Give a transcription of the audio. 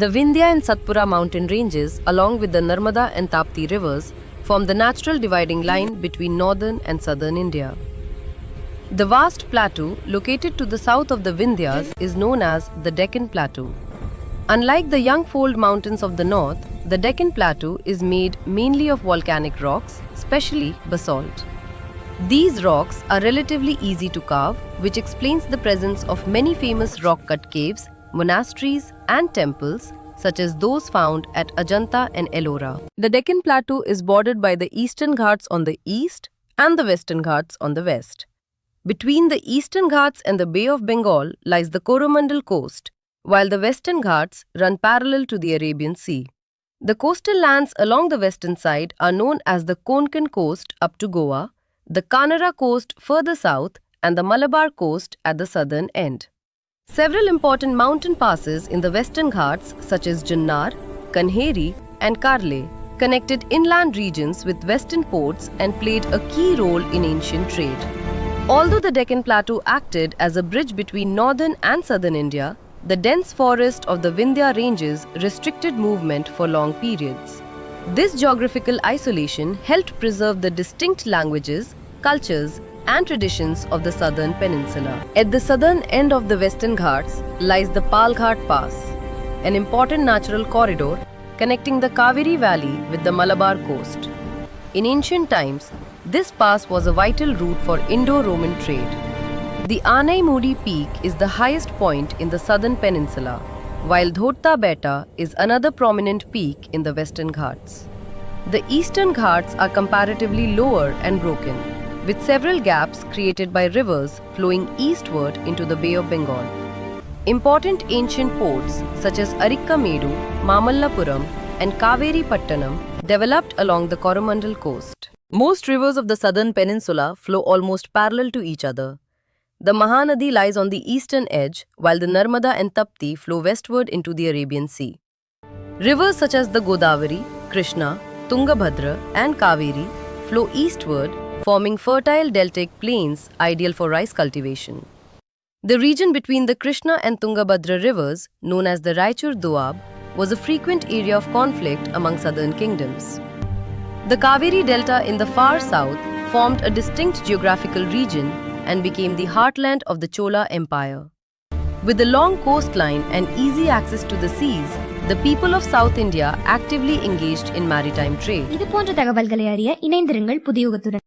The Vindhya and Satpura mountain ranges, along with the Narmada and Tapti rivers, form the natural dividing line between northern and southern India. The vast plateau located to the south of the Vindhyas is known as the Deccan Plateau. Unlike the young fold mountains of the north, the Deccan Plateau is made mainly of volcanic rocks, especially basalt. These rocks are relatively easy to carve, which explains the presence of many famous rock-cut caves, monasteries and temples such as those found at Ajanta and Ellora. The Deccan Plateau is bordered by the Eastern Ghats on the east and the Western Ghats on the west. Between the Eastern Ghats and the Bay of Bengal lies the Coromandel coast, while the Western Ghats run parallel to the Arabian Sea. The coastal lands along the western side are known as the Konkan coast up to Goa, the Kanara coast further south, and the Malabar coast at the southern end. Several important mountain passes in the Western Ghats such as Junnar, Kanheri and Karle connected inland regions with western ports and played a key role in ancient trade. Although the Deccan Plateau acted as a bridge between northern and southern India, the dense forest of the Vindhya ranges restricted movement for long periods. This geographical isolation helped preserve the distinct languages, cultures, and traditions of the southern peninsula. At the southern end of the Western Ghats lies the Palghat Pass, an important natural corridor connecting the Kaveri Valley with the Malabar coast. In ancient times, this pass was a vital route for Indo-Roman trade. The Anaimudi Peak is the highest point in the southern peninsula, while Dhodta Beta is another prominent peak in the Western Ghats. The Eastern Ghats are comparatively lower and broken, with several gaps created by rivers flowing eastward into the Bay of Bengal. Important ancient ports such as Arikkamedu, Mamallapuram, and Kaveri Pattanam developed along the Coromandel coast. Most rivers of the southern peninsula flow almost parallel to each other. The Mahanadi lies on the eastern edge, while the Narmada and Tapti flow westward into the Arabian Sea. Rivers such as the Godavari, Krishna, Tungabhadra, and Kaveri flow eastward, forming fertile deltaic plains ideal for rice cultivation. The region between the Krishna and Tungabhadra rivers, known as the Raichur Doab, was a frequent area of conflict among southern kingdoms. The Kaveri Delta in the far south formed a distinct geographical region and became the heartland of the Chola Empire. With a long coastline and easy access to the seas, the people of South India actively engaged in maritime trade. இது போன்ற தகவல்களை அறிய இணைந்திருங்கள் புதியுகத்துடன்.